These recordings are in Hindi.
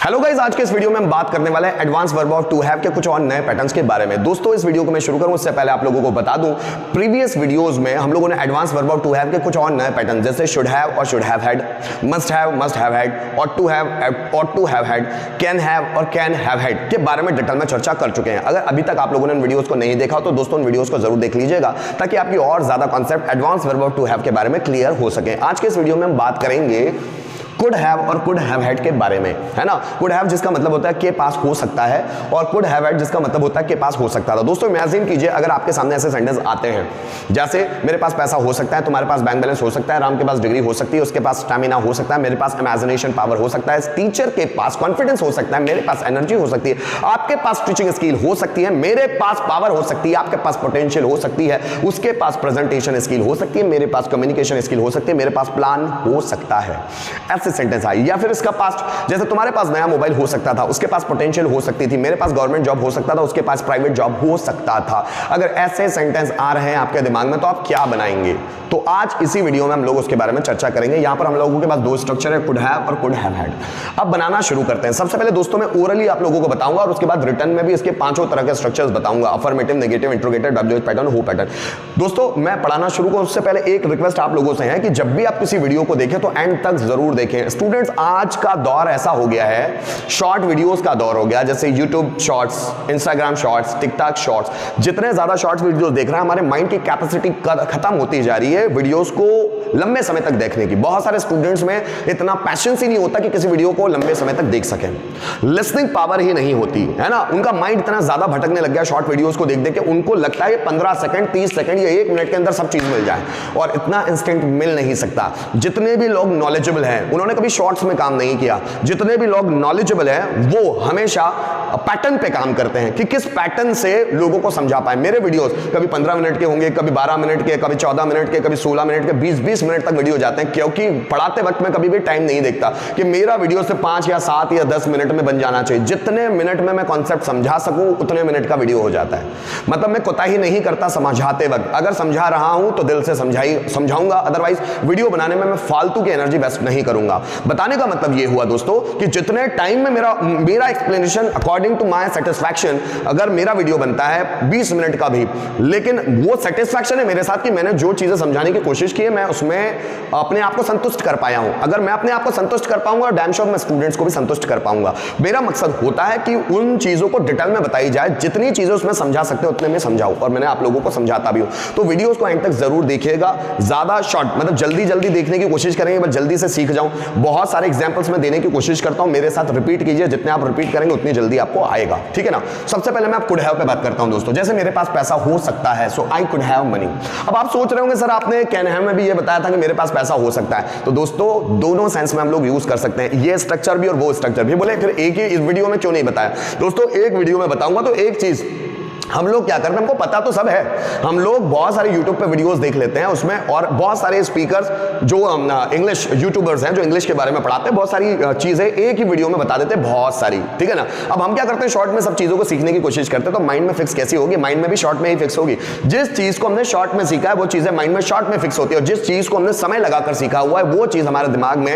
हेलो गाइस, आज के इस वीडियो में हम बात करने वाले हैं advance verb of to have के कुछ और नए पैटर्न्स के बारे में। दोस्तों, इस वीडियो को मैं शुरू करूं उससे पहले आप लोगों को बता दूं, प्रीवियस वीडियोस में हम लोगों ने advance verb of to have के कुछ और नए पैटर्न जैसे शुड हैव और should have had, must have had, ought to have had, can have और कैन हैव हैड के बारे में डिटेल में चर्चा कर चुके हैं। अगर अभी तक आप लोगों ने इन वीडियोस को नहीं देखा हो तो दोस्तों उन वीडियोस को जरूर देख लीजिएगा ताकि आपकी और ज्यादा concept advance verb of to have के बारे में क्लियर हो सके। आज के इस वीडियो में हम बात करेंगे कुड हैव और कुड हैव हैड के बारे में, है ना। कुड हैव जिसका मतलब होता है के पास हो सकता है और कुड हैव हैड जिसका मतलब होता है के पास हो सकता था। दोस्तों इमेजिन कीजिए, अगर आपके सामने ऐसे सेंटेंस आते हैं जैसे मेरे पास पैसा हो सकता है, तुम्हारे पास बैंक बैलेंस हो सकता है, राम के पास डिग्री हो सकती है, उसके पास स्टैमिना हो सकता है, मेरे पास इमेजिनेशन पावर हो सकता है, टीचर के पास कॉन्फिडेंस हो सकता है, मेरे पास एनर्जी हो सकती है, आपके पास टीचिंग स्किल हो सकती है, मेरे पास पावर हो सकती है, आपके पास पोटेंशियल हो सकती है, उसके पास प्रेजेंटेशन स्किल हो सकती है, मेरे पास कम्युनिकेशन स्किल हो सकती है, मेरे पास प्लान हो सकता है। ऐसे सेंटेंस आए। या फिर इसका पास्ट, जैसे तुम्हारे पास नया मोबाइल हो सकता था, उसके पास पोटेंशियल हो सकती थी, मेरे पास गवर्नमेंट जॉब हो सकता था, उसके पास प्राइवेट जॉब हो सकता था। अगर ऐसे सेंटेंस आ रहे हैं आपके दिमाग में तो आप क्या बनाएंगे? तो आज इसी वीडियो में हम लोग उसके बारे में चर्चा करेंगे। यहां पर हम लोगों के पास दो स्ट्रक्चर है, कुड हैव और कुड हैव हैड। अब बनाना शुरू करते हैं। सबसे पहले दोस्तों मैं ओरली आप लोगों को बताऊंगा और उसके बाद रिटर्न में भी इसके पांचों तरह के स्ट्रक्चर्स बताऊंगा, affirmative, negative, interrogative, WH pattern, who pattern. दोस्तों मैं पढ़ाना शुरू करूं उससे पहले एक रिक्वेस्ट आप लोगों से है कि जब भी आप किसी वीडियो को देखें तो एंड तक जरूर देखें। स्टूडेंट्स, आज का दौर ऐसा हो गया है, शॉर्ट वीडियोस का दौर हो गया, जैसे YouTube shorts, Instagram shorts, TikTok shorts. जितने ज्यादा शॉर्ट्स वीडियोस देख रहे हैं, हमारे माइंड की कैपेसिटी खत्म होती जा रही है वीडियोस को लंबे समय तक देखने की। बहुत सारे स्टूडेंट्स में इतना पैशंस ही नहीं होता कि किसी वीडियो को लंबे समय तक देख सकें। लिसनिंग पावर ही नहीं होती है ना, उनका माइंड इतना ज्यादा भटकने लग गया शॉर्ट वीडियोस को देख देख के, उनको लगता है 15 सेकंड, 30 सेकंड या 1 मिनट के अंदर सब चीज मिल जाए, और इतना इंस्टेंट मिल नहीं सकता। जितने भी लोग नॉलेजेबल हैं उन्होंने कभी शॉर्ट्स में काम नहीं किया। जितने भी लोग नॉलेजेबल हैं वो हमेशा पैटर्न पे काम करते हैं कि किस पैटर्न से लोगों को समझा पाए। मेरे वीडियोस कभी 15 मिनट के होंगे, कभी 12 मिनट के, कभी 14 मिनट के, कभी 16 मिनट के, 20-20 मिनट तक वीडियो जाते हैं, क्योंकि पढ़ाते वक्त में कभी भी टाइम नहीं देखता कि मेरा वीडियो से 5 या 7 या 10 मिनट में बन जाना चाहिए। जितने मिनट में मैं कॉन्सेप्ट समझा सकूं उतने मिनट का वीडियो हो जाता है। मतलब मैं कोताही नहीं करता समझाते वक्त, अगर समझा रहा हूं तो दिल से समझाऊंगा, अदरवाइज वीडियो बनाने में मैं फालतू की एनर्जी वेस्ट नहीं करूंगा। बताने का मतलब यह हुआ दोस्तों कि जितने टाइम में मेरा explanation according to my satisfaction, अगर मेरा वीडियो बनता है 20 मिनट का भी, लेकिन वो सेटिस्फैक्शन है मेरे साथ कि मैंने जो चीजें समझाने की कोशिश की है मैं उसमें अपने आप को संतुष्ट कर पाया हूं। अगर मैं अपने आप को संतुष्ट कर पाऊंगा, डैम श्योर मैं स्टूडेंट्स को भी संतुष्ट कर पाऊंगा। मेरा मकसद होता है कि उन चीजों को डिटेल में बताई जाए, जितनी चीजें उसमें समझा सकते हो उतने में समझाऊं, और मैंने आप लोगों को समझाता भी हूं। तो वीडियोस को एंड तक जरूर देखिएगा। ज्यादा शॉर्ट मतलब जल्दी देखने की कोशिश करेंगे, मैं जल्दी से सीख जाऊं। बहुत सारे एग्जांपल्स में देने की कोशिश करता हूं, मेरे साथ रिपीट कीजिए, जितने आप रिपीट करेंगे उतनी जल्दी आपको आएगा, ठीक है ना। सबसे पहले मैं आप कुड हैव पे बात करता हूं दोस्तों। जैसे मेरे पास पैसा हो सकता है, so I could have money. अब आप सोच रहे होंगे सर आपने कैन हैव में भी ये बताया था कि मेरे पास पैसा हो सकता है, तो दोस्तों दोनों सेंस में हम लोग यूज कर सकते हैं, ये स्ट्रक्चर भी और वो स्ट्रक्चर भी। बोले फिर एक ही इस वीडियो में क्यों नहीं बताया? दोस्तों एक वीडियो में बताऊंगा। तो एक चीज हम लोग क्या करते हैं, हमको पता तो सब है, हम लोग बहुत सारे YouTube पे वीडियोस देख लेते हैं उसमें, और बहुत सारे स्पीकर्स जो इंग्लिश यूट्यूबर्स हैं जो इंग्लिश के बारे में पढ़ाते हैं, बहुत सारी चीजें एक ही वीडियो में बता देते हैं, बहुत सारी, ठीक है ना। अब हम क्या करते हैं, शॉर्ट में सब चीजों को सीखने की कोशिश करते हैं, तो माइंड में फिक्स कैसी होगी? माइंड में भी शॉर्ट में ही फिक्स होगी। जिस चीज को हमने शॉर्ट में सीखा है वो चीजें माइंड में शॉर्ट में फिक्स होती है, और जिस चीज को हमने समय लगाकर सीखा हुआ है वो चीज हमारे दिमाग में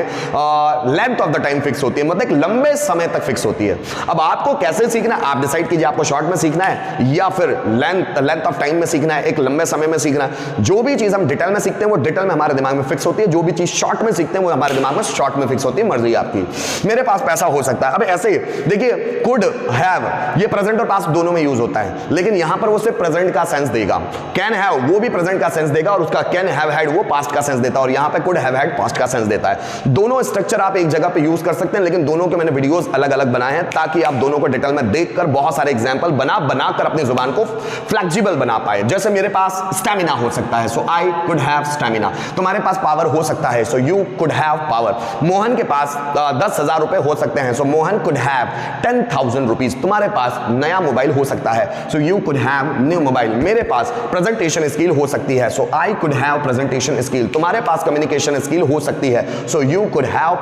length of the time fix होती है, मतलब एक लंबे समय तक फिक्स होती है। अब आपको कैसे सीखना है आप डिसाइड कीजिए, आपको शॉर्ट में सीखना है या फिर लेंथ ऑफ टाइम में सीखना है, एक लंबे समय में सीखना है। जो भी चीज हम डिटेल में सीखते हैं वो डिटेल में हमारे दिमाग में फिक्स होती है, जो भी चीज शॉर्ट में सीखते हैं वो हमारे दिमाग में शॉर्ट में फिक्स होती है। मर्जी आपकी। मेरे पास पैसा हो सकता है, अब ऐसे देखिए कुड हैव ये प्रेजेंट और पास्ट दोनों में यूज होता है, लेकिन यहां पर वो सिर्फ प्रेजेंट का सेंस देगा। कैन हैव वो भी प्रेजेंट का सेंस देगा, और उसका कैन हैव हैड वो पास्ट का सेंस देता है, और यहां पे कुड हैव हैड पास्ट का सेंस देता है। दोनों स्ट्रक्चर आप एक जगह पे यूज कर सकते हैं, लेकिन दोनों के मैंने वीडियोस अलग अलग बनाए हैं ताकि आप दोनों को डिटेल में देखकर बहुत सारे एग्जांपल बनाकर अपनी जुबान को फ्लेक्सिबल बना पाए। जैसे मेरे पास स्टैमिना हो सकता है, so I could have stamina. तुम्हारे पास पावर हो सकता है, so you could have power. Mohan के पास 10,000 रुपए हो सकते हैं, so Mohan could have 10,000 rupees. तुम्हारे पास नया मोबाइल हो सकता है, so you could have new mobile. मेरे पास प्रेजेंटेशन स्किल हो सकती है, so I could have presentation skill. तुम्हारे पास कम्युनिकेशन स्किल हो सकती है, so you could have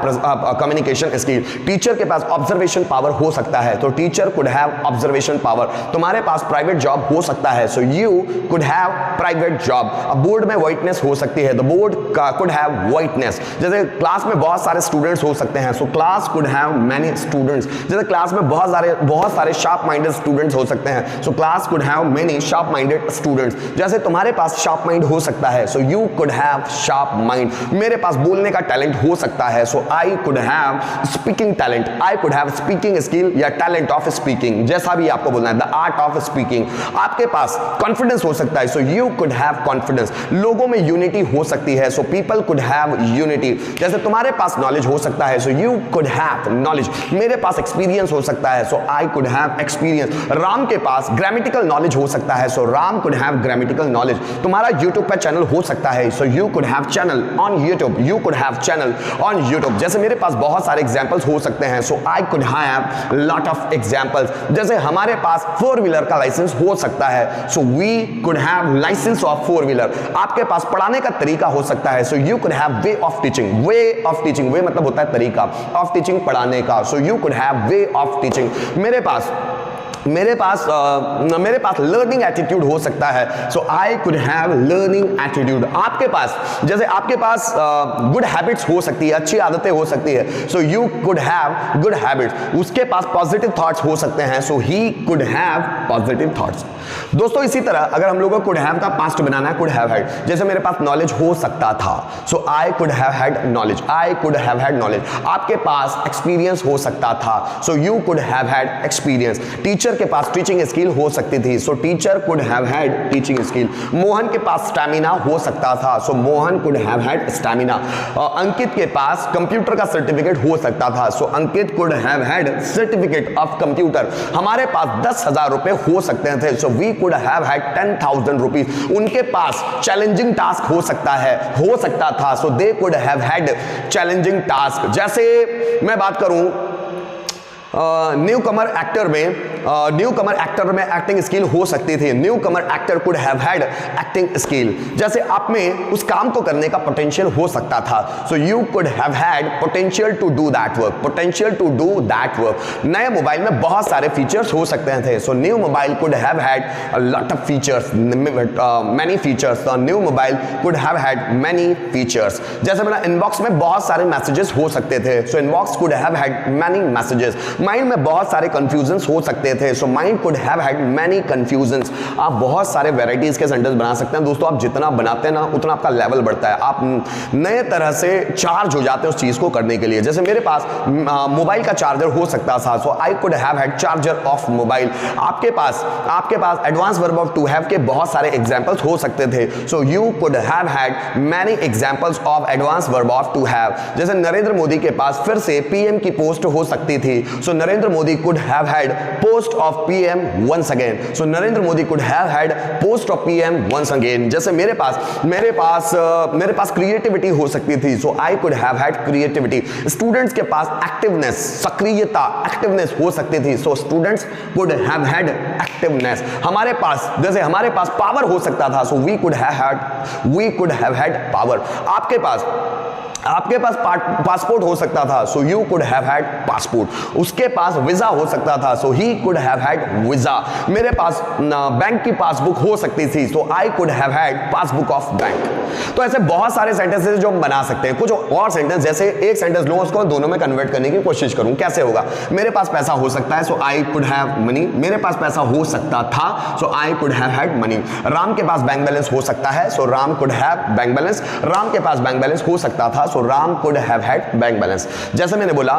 communication skill. Teacher के पास ऑब्जर्वेशन पावर हो सकता है, तो teacher could have observation power. तुम्हारे पास प्राइवेट जॉब हो सकता है, so you could have private job. अब बोर्ड में व्हाइटनेस हो सकती है, the board could have whiteness. जैसे क्लास में बहुत सारे स्टूडेंट्स हो सकते हैं, so class could have many students. जैसे क्लास में बहुत सारे शार्प माइंडेड स्टूडेंट्स हो सकते हैं, so class could have many sharp minded students. जैसे तुम्हारे पास शार्प माइंड हो सकता है, so you could have sharp mind. मेरे पास बोलने का टैलेंट हो सकता है, so I could have speaking talent. I could have speaking skill या टैलेंट ऑफ स्पीकिंग, जैसा भी आपको बोलना है, द आर्ट ऑफ स्पीकिंग। आपके पास कॉन्फिडेंस हो सकता है, so you could have confidence. लोगों में यूनिटी हो सकती है, so people could have unity. जैसे तुम्हारे पास नॉलेज हो सकता है, so you could have knowledge. मेरे पास एक्सपीरियंस हो सकता है, so I could have experience. Ram के पास ग्रामेटिकल नॉलेज हो सकता है, so Ram could have grammatical knowledge. तुम्हारा यूट्यूब पे चैनल हो सकता है, so you could have channel on YouTube. You could have channel on YouTube. जैसे मेरे पास बहुत सारे एग्जांपल्स हो सकते हैं, so I could have lot of examples. जैसे हमारे पास 4 व्हीलर का लाइसेंस हो सकता है, so we could have licence of 4 wheeler. आपके पास पढ़ाने का तरीका हो सकता है, so you could have way of teaching. Way of teaching, way मतलब होता है तरीका, ऑफ टीचिंग पढ़ाने का, so you could have way of teaching. मेरे पास लर्निंग एटीट्यूड हो सकता है, so I could have learning attitude. आपके पास गुड हैबिट्स हो सकती है, अच्छी आदतें हो सकती है, so you could have good habits. उसके पास पॉजिटिव थॉट्स हो सकते हैं, so he could have positive thoughts. दोस्तों इसी तरह अगर हम लोगों को कुड हैव का पास्ट बनाना है, कुड हैव हैड। जैसे मेरे पास नॉलेज हो सकता था, so I could have had knowledge. I could have had knowledge. आपके पास एक्सपीरियंस हो सकता था, so you could have had experience. Teacher के पास टीचिंग स्किल हो सकती थी, so teacher could have had teaching skill. Mohan के पास स्टैमिना हो सकता था, so Mohan could have had stamina. Ankit के पास कंप्यूटर का सर्टिफिकेट हो सकता था, so Ankit could have had certificate of computer. हमारे पास 10,000 रुपए हो सकते थे, so we could have had 10,000 rupees. उनके पास चैलेंजिंग टास्क हो सकता था, so they could have had challenging task. जैसे मैं बात करूं न्यू कमर एक्टर में एक्टिंग स्किल हो सकती थी। Newcomer actor could have had acting skill. जैसे आप में उस काम को करने का पोटेंशियल हो सकता था, so you could have had potential to do that work. नए मोबाइल में बहुत सारे फीचर्स हो सकते थे, so new mobile could have had a lot of features, many features. New mobile could have had many features. जैसे मेरा इनबॉक्स में बहुत सारे मैसेजेस हो सकते थे, so inbox could have had many messages. Mind में बहुत सारे कंफ्यूजन्स हो सकते थे, so mind could have had many confusions. आप बहुत सारे वैरायटीज के सेंटेंस बना सकते हैं। दोस्तों आप जितना बनाते हैं ना, उतना आपका लेवल बढ़ता है, आप नए तरह से चार्ज हो जाते हैं उस चीज को करने के लिए। जैसे मेरे पास मोबाइल का चार्जर हो सकता था, so I could have had charger of mobile. आपके पास advance verb of to have के बहुत सारे एग्जांपल्स हो सकते थे, so you could have had many examples of advance verb of to have. जैसे नरेंद्र मोदी के पास फिर से पीएम की पोस्ट हो सकती थी, सो Narendra Modi could have had post of PM once again. So Narendra Modi could have had post of PM once again. जैसे मेरे पास क्रिएटिविटी हो सकती थी, so I could have had creativity. Students के पास एक्टिवनेस, सक्रियता, एक्टिवनेस हो सकती थी, so students could have had activeness. हमारे पास पावर हो सकता था, so we could have had power. आपके पास पासपोर्ट हो सकता था, so you could have had passport. उसके पास वीजा हो सकता था, so he could have had visa. मेरे पास बैंक की पासबुक हो सकती थी, so I could have had passbook of bank. तो ऐसे बहुत सारे सेंटेंसेस जो हम बना सकते हैं। कुछ और सेंटेंस, जैसे एक सेंटेंस लूं, उसको दोनों में कन्वर्ट करने की कोशिश करूं, कैसे होगा? मेरे पास पैसा हो सकता है, so I could have money. मेरे पास पैसा हो सकता था, so I could have had money. Ram के पास बैंक बैलेंस हो सकता है, so Ram could have bank balance. Ram के पास बैंक बैलेंस हो सकता था, so Ram could have had bank balance. जैसे मैंने बोला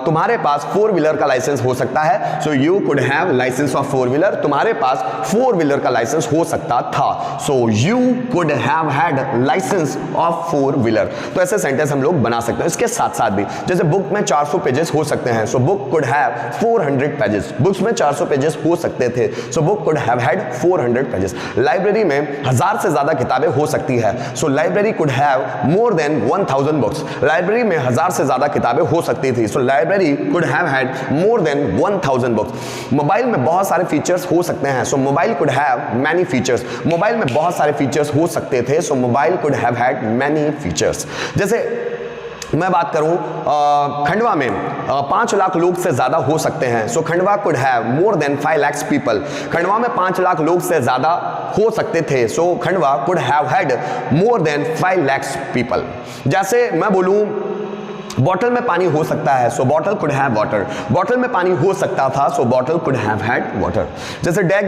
तुम्हारे पास 4 व्हीलर का लाइसेंस हो सकता है, so you could have licence of 4 wheeler. तुम्हारे पास 4 व्हीलर का लाइसेंस हो सकता था, so you could have had licence of 4 wheeler. तो ऐसे सेंटेंस हम लोग बना सकते हैं। इसके साथ साथ भी जैसे बुक में 400 पेजेस हो सकते हैं, so book could have 400 pages. Books में 400 पेजेस हो सकते थे, so book could have had 400 pages. Library में 1000 से ज्यादा किताबें हो सकती है, so library could have more than 1000 books. Library में 1000 से ज्यादा किताबें हो सकती थी, so library could have had more than 1000 books. Mobile में बहुत सारे फीचर्स हो सकते हैं, so mobile could have many features. Mobile में बहुत सारे फीचर्स हो सकते थे, so mobile could have had many features. जैसे मैं बात करूं खंडवा में 5 लाख लोग से ज्यादा हो सकते हैं। So Khandwa could have more than 5 lakh people. Khandwa में 5 लाख लोग से ज्यादा हो सकते थे। So Khandwa could have had more than 5 lakh people. जैसे मैं बोलूं बॉटल में पानी हो सकता है, so bottle could have water. Bottle में पानी हो सकता था, so bottle could have had water. जैसे डैग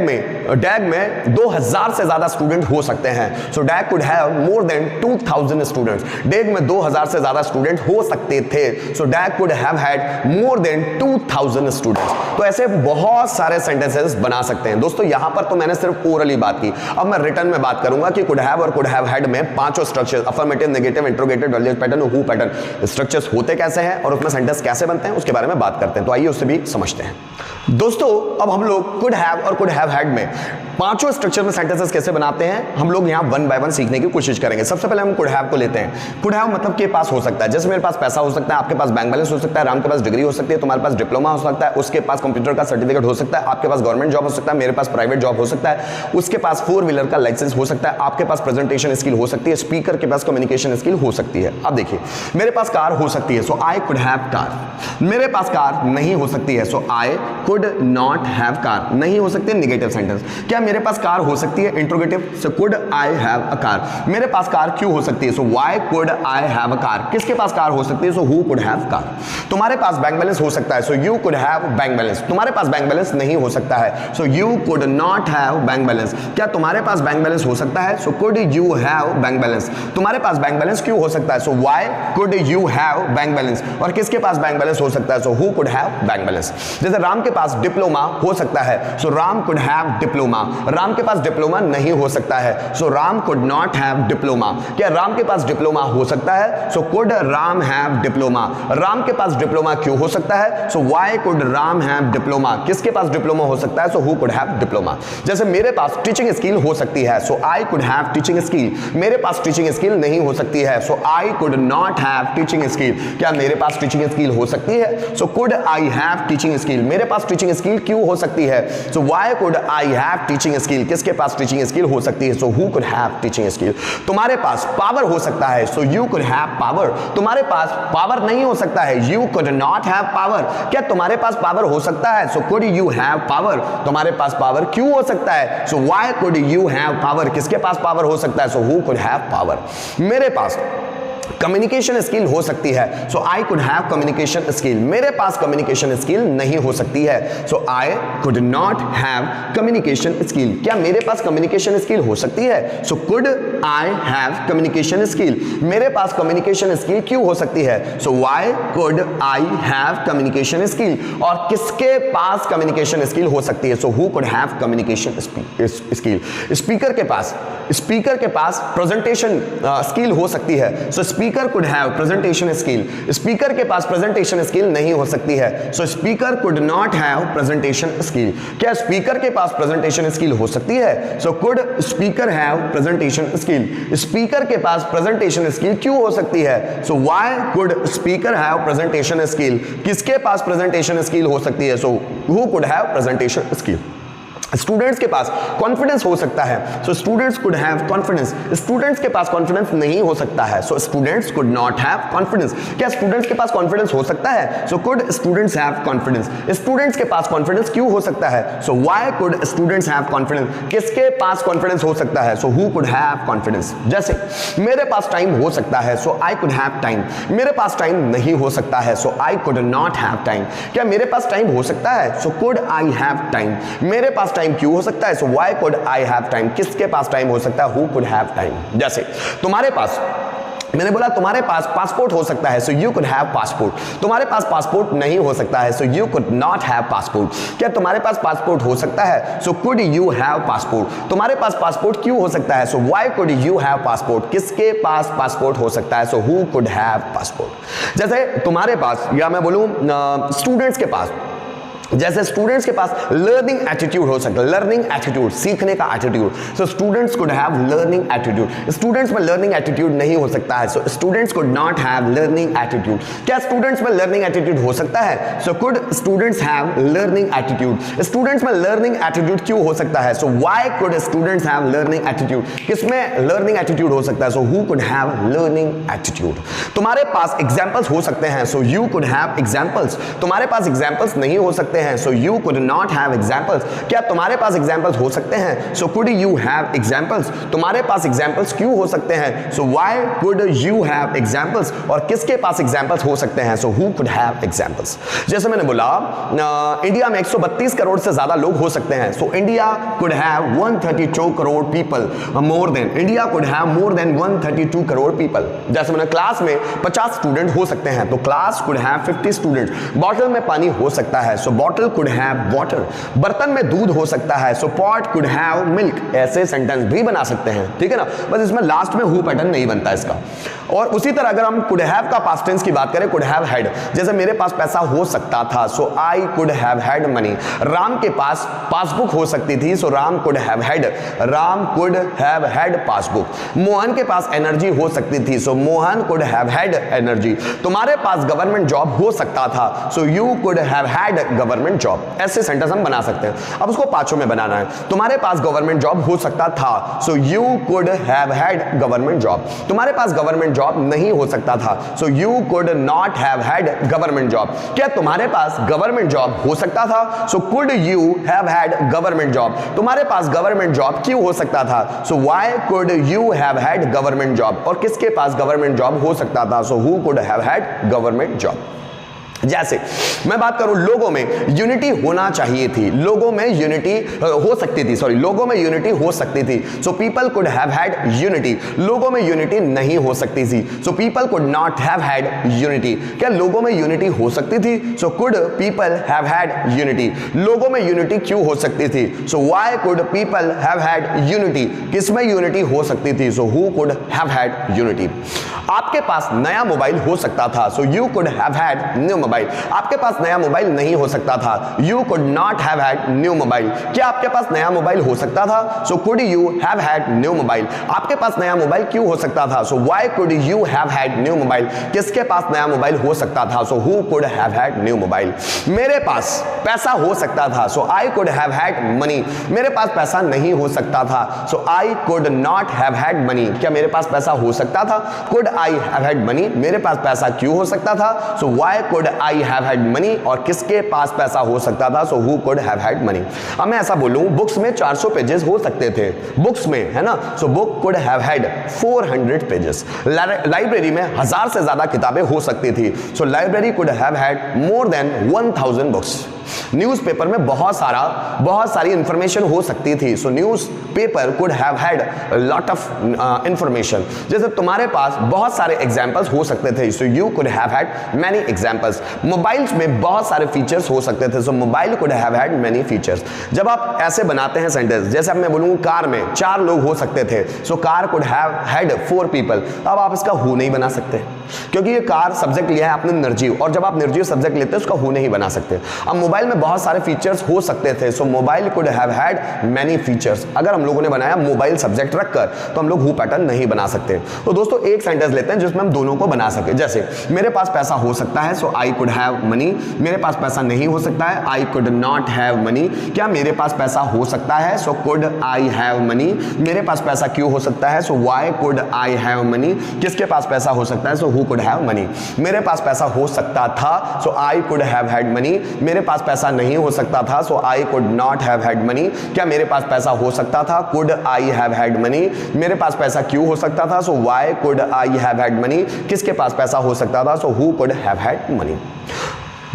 में 2000 से ज्यादा स्टूडेंट हो सकते हैं। सो डैग could have more than 2000 students. डैग में 2000 से ज्यादा स्टूडेंट हो सकते थे। सो डैग could have had more than 2000 students. तो ऐसे बहुत सारे सेंटेंसेस बना सकते हैं। दोस्तों यहां पर तो मैंने सिर्फ ओरली बात की। अब मैं रिटर्न में बात करूंगा कि कुड हैव और कुड हैव हैड में 5 structure, affirmative, negative, interrogative, WH pattern, who pattern structures होते कैसे हैं और उसमें सेंटेंस कैसे बनते हैं उसके बारे में बात करते हैं। तो आइए उससे भी समझते हैं। दोस्तों अब हम लोग कुड हैव और कुड हैव हैड में 5 स्ट्रक्चर में सेंटेंसेस कैसे बनाते हैं हम लोग यहां 1 बाय 1 सीखने की कोशिश करेंगे। सबसे पहले हम कुड हैव को लेते हैं। कुड हैव मतलब के पास हो सकता है। जैसे मेरे पास पैसा हो सकता है, आपके पास बैंक बैलेंस हो सकता है, राम के पास डिग्री हो सकती है, तुम्हारे पास डिप्लोमा हो सकता है, उसके पास कंप्यूटर का सर्टिफिकेट हो सकता है, आपके पास गवर्नमेंट जॉब हो सकता है, मेरे पास प्राइवेट जॉब हो सकता है, उसके पास 4 व्हीलर का लाइसेंस हो सकता है, आपके पास प्रेजेंटेशन स्किल हो सकती है, स्पीकर के पास कम्युनिकेशन स्किल हो सकती है। अब देखिए मेरे पास कार हो सकती है, so I could have car. मेरे पास कार नहीं हो सकती है, so I could not have car. नहीं हो सकती है नेगेटिव सेंटेंस। क्या मेरे पास कार हो सकती है, interrogative, so could I have a car. मेरे पास कार क्यों हो सकती है, so why could I have a car. किसके पास कार हो सकती है, so who could have car. तुम्हारे पास बैंक बैलेंस हो सकता है, so you could have bank balance. तुम्हारे पास बैंक बैलेंस नहीं हो सकता है, so you could not have bank balance. क्या तुम्हारे पास बैंक बैलेंस हो सकता है, so could you have bank balance. तुम्हारे पास बैंक बैलेंस क्यों हो सकता है, so why could you have bank balance. और किसके पास बैंक बैलेंस हो सकता है, so who could have bank balance. जैसे राम के पास डिप्लोमा हो सकता है, so Ram could have diploma. Ram के पास डिप्लोमा नहीं हो सकता है, so Ram could not have diploma. क्या राम के पास डिप्लोमा हो सकता है, so could Ram have diploma. Ram के पास डिप्लोमा क्यों हो सकता है, so why could Ram have diploma. किसके पास डिप्लोमा हो सकता है, so who could have diploma. जैसे मेरे पास टीचिंग स्किल हो सकती है, so I could have teaching skill. मेरे पास टीचिंग स्किल नहीं हो सकती है, so I could not have teaching skill. क्या मेरे पास टीचिंग स्किल हो सकती है, so could I have teaching skill. मेरे पास टीचिंग स्किल क्यों हो सकती है, so why could I have teaching skill. किसके पास टीचिंग स्किल हो सकती है, so who could have teaching skill. तुम्हारे पास पावर हो सकता है, so you could have power. तुम्हारे पास पावर नहीं हो सकता है, you could not have power. क्या तुम्हारे पास पावर हो सकता है, so could you have power. तुम्हारे पास पावर क्यों हो सकता है, so why could you have power. किसके पास पावर हो सकता है, so who could have power. मेरे पास कम्युनिकेशन स्किल हो सकती है, so I could have communication skill. मेरे पास कम्युनिकेशन स्किल नहीं हो सकती है, so I could not have communication skill. क्या मेरे पास कम्युनिकेशन स्किल हो सकती है, so could I have communication skill. मेरे पास कम्युनिकेशन स्किल क्यों हो सकती है, so why could I have communication skill. और किसके पास कम्युनिकेशन स्किल हो सकती है, so who could have communication skill. Speaker के पास प्रेजेंटेशन स्किल हो सकती है, सो speaker could have presentation skill. Speaker के पास प्रेजेंटेशन स्किल नहीं हो सकती है, सो speaker could not have presentation skill. क्या स्पीकर के पास प्रेजेंटेशन स्किल हो सकती है, so could speaker have presentation skill. Speaker के पास प्रेजेंटेशन स्किल क्यों हो सकती है, so why could speaker have presentation skill. किसके पास प्रेजेंटेशन स्किल हो सकती है, so who could have presentation skill. Students के पास कॉन्फिडेंस हो सकता है, so students could have confidence. Students के पास कॉन्फिडेंस नहीं हो सकता है, so students could not have confidence. क्या स्टूडेंट्स के पास कॉन्फिडेंस हो सकता है, so could students have confidence. Students के पास कॉन्फिडेंस क्यों हो सकता है, so why could students have confidence. किसके पास कॉन्फिडेंस हो सकता है, so who could have confidence. जैसे मेरे पास टाइम हो सकता है, so I could have time. मेरे पास टाइम नहीं हो सकता है, so I could not have time. क्या मेरे पास टाइम हो सकता है, so could I have time. मेरे पास टाइम क्यों हो सकता है, so why could I have time. किसके पास टाइम हो सकता है, हु कुड हैव टाइम। जैसे तुम्हारे पास, मैंने बोला तुम्हारे पास पासपोर्ट हो सकता है, so you could have passport. तुम्हारे पास पासपोर्ट नहीं हो सकता है, so you could not have passport. क्या तुम्हारे पास पासपोर्ट हो सकता है, so could you have passport. तुम्हारे पास पासपोर्ट क्यों हो सकता है, so why could you have passport. किसके पास पासपोर्ट हो सकता है, so who could have passport. जैसे तुम्हारे पास, या मैं बोलूं स्टूडेंट्स के पास जैसे स्टूडेंट्स के पास लर्निंग एटीट्यूड हो सकता है, लर्निंग एटीट्यूड, सीखने का attitude. So students could have learning attitude. Students में लर्निंग एटीट्यूड नहीं हो सकता है, so students could not have learning attitude. क्या स्टूडेंट्स में लर्निंग एटीट्यूड हो सकता है? So could students have learning attitude. Students में लर्निंग एटीट्यूड क्यों हो सकता है? So why could students have learning attitude? किसमें लर्निंग एटीट्यूड हो सकता है? So who could have learning attitude? तुम्हारे पास एग्जांपल्स हो सकते हैं, सो यू कुड हैव एग्जांपल्स। तुम्हारे पास एग्जांपल्स नहीं हो सकते हैं, सो you could not have examples. क्या तुम्हारे पास एग्जांपल्स हो सकते हैं? सो कुड यू हैव एग्जांपल्स। तुम्हारे पास एग्जांपल्स क्यों हो सकते हैं? सो why could you have examples? और किसके पास एग्जांपल्स हो सकते हैं? सो हु कुड हैव एग्जांपल्स? जैसे मैंने बोला इंडिया में 132 करोड़ से ज्यादा लोग हो सकते हैं, so India could have 132 crore people, more than, India could have more then 132 crore people. जैसे मैंने क्लास में 50 स्टूडेंट हो सकते हैं, तो class could have 50 students. Bottle में पानी हो सकता है, so bottle could have water. बर्तन में दूध हो सकता है, सो पॉट कुड हैव मिल्क। ऐसे सेंटेंस भी बना सकते हैं, ठीक है ना। बस इसमें लास्ट में हु पैटर्न नहीं बनता इसका। और उसी तरह अगर हम कुड हैव का पास्ट टेंस की बात करें, कुड हैव हैड, जैसे मेरे पास पैसा हो सकता था, so I could have had money. Ram के पास पासबुक हो सकती थी, so Ram could have had, Ram could have had passbook. Mohan के पास एनर्जी हो सकती थी, so Mohan could have had energy. तुम्हारे पास गवर्नमेंट जॉब हो सकता था, so you could have had government job. ऐसे सेंटेंस हम बना सकते हैं। अब उसको पांचों में बनाना है। तुम्हारे पास गवर्नमेंट जॉब हो सकता था, so you could have had government job. तुम्हारे पास गवर्नमेंट जॉब नहीं हो सकता था, so you could not have had government job. क्या तुम्हारे पास गवर्नमेंट जॉब हो सकता था? सो could you have had government job. तुम्हारे पास गवर्नमेंट जॉब क्यों हो सकता था? So why could you have had government job? और किसके पास गवर्नमेंट जॉब हो सकता था? So who could have had government job. जैसे मैं बात करूं, लोगों में यूनिटी होना चाहिए थी, लोगों में यूनिटी हो सकती थी, सॉरी, लोगों में यूनिटी हो सकती थी, सो people could have had unity. लोगों में यूनिटी नहीं हो सकती थी, सो people could not have had unity. क्या लोगों में यूनिटी हो सकती थी? So could people have had unity. लोगों में यूनिटी क्यों हो सकती थी? सो why could people have had unity? किसमें यूनिटी हो सकती थी? सो who could have had unity. आपके पास नया मोबाइल हो सकता था, so you could have had new mobile. आपके पास नया मोबाइल नहीं हो सकता था, you could not have had new mobile. क्या आपके पास नया मोबाइल हो सकता था? सो could you have had new mobile. आपके पास नया मोबाइल क्यों हो सकता था? So why could you have had new mobile? किसके पास नया मोबाइल हो सकता था? So who could have had new mobile. मेरे पास पैसा हो सकता था, so I could have had money. मेरे पास पैसा नहीं हो सकता था, so I could not have had money. क्या मेरे पास पैसा हो सकता था? Could I have had money. मेरे पास पैसा क्यों हो सकता था? So why could I have had money. और किसके पास पैसा हो सकता था? So who could have had money. अब मैं ऐसा बोलूं, बुक्स में 400 पेजेस हो सकते थे, बुक्स में, है ना, so book could have had 400 pages. Library में 1000 से ज्यादा किताबें हो सकती थी, so library could have had more than 1000 books. Newspaper में बहुत सारी इंफॉर्मेशन हो सकती थी, so news paper could have had lot of information. जैसे तुम्हारे पास बहुत सारे एग्जांपल्स हो सकते थे, so you could have had many examples. Mobiles में बहुत सारे फीचर्स हो सकते थे, so mobile could have had many features. जब आप ऐसे बनाते हैं सेंटेंस, जैसे अब मैं बोलूँ कार में 4 लोग हो सकते थे, so car could have had 4 people. अब आप इसका हु नहीं बना सकते, क्योंकि ये कार सब्जेक्ट लिया है आपने निर्जीव, और जब आप निर्जीव सब्जेक्ट लेते हैं उसका हु नहीं बना सकते। अब मोबाइल में बहुत सारे फीचर्स हो सकते थे, so mobile could have had many features. अगर हम लोगों ने बनाया मोबाइल सब्जेक्ट रखकर, तो हम लोग हु पैटर्न नहीं बना सकते। तो दोस्तों एक सेंटेंस लेते हैं जिसमें हम दोनों को बना सके। जैसे मेरे पास पैसा हो सकता है, so I could have money. मेरे पास पैसा नहीं हो सकता है, I could not have money. क्या मेरे पास पैसा हो सकता है? So could I have money. मेरे पास पैसा क्यों हो सकता है? So why could I have money. किसके पास पैसा हो सकता है? So who could have money. मेरे पास पैसा हो सकता था, so I could have had money. मेरे पास पैसा नहीं हो सकता था, so I could not have had money. क्या मेरे पास पैसा हो सकता था? Could I have had money. मेरे पास पैसा क्यों हो सकता था? So why could I have had money. किसके पास पैसा हो सकता था? So who could have had money.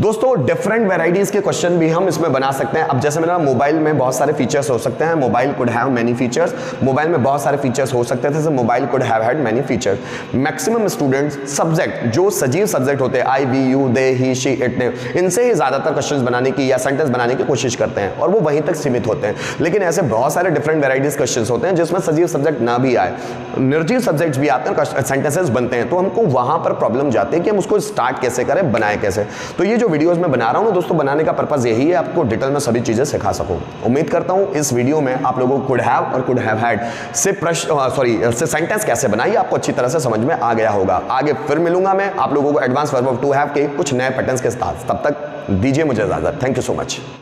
दोस्तों डिफरेंट वैरायटीज के क्वेश्चन भी हम इसमें बना सकते हैं। अब जैसे मेरा मोबाइल में बहुत सारे फीचर्स हो सकते हैं, mobile could have many features. Mobile में बहुत सारे फीचर्स हो सकते थे, mobile could have had many features. Maximum students subject, जो सजीव सब्जेक्ट होते हैं, I, we, you, they, he, she, it, ने, इनसे ही ज्यादातर क्वेश्चंस बनाने की या सेंटेंस बनाने की कोशिश करते हैं, और वो वहीं तक सीमित होते हैं। लेकिन ऐसे बहुत सारे डिफरेंट वैरायटीज क्वेश्चंस होते हैं जिसमें सजीव सब्जेक्ट ना भी आए, निर्जीव सब्जेक्ट्स भी आते हैं, सेंटेंसेस बनते हैं, तो हमको वहां पर प्रॉब्लम जाती है कि हम उसको स्टार्ट कैसे करें, बनाए कैसे। तो ये जो जो वीडियोस मैं बना रहा हूँ दोस्तों, बनाने का पर्पस यही है आपको डिटेल में सभी चीजें सिखा सकूं। उम्मीद करता हूँ इस वीडियो में आप लोगों को कुड हैव और कुड हैव हैड से से सेंटेंस कैसे बनाइए आपको अच्छी तरह से समझ में आ गया होगा। आगे फिर मिलूंगा मैं आप लोगों को advance verb of to have के कुछ नए पैटर्न्स के साथ। तब तक दीजिए मुझे इजाजत। Thank you so much.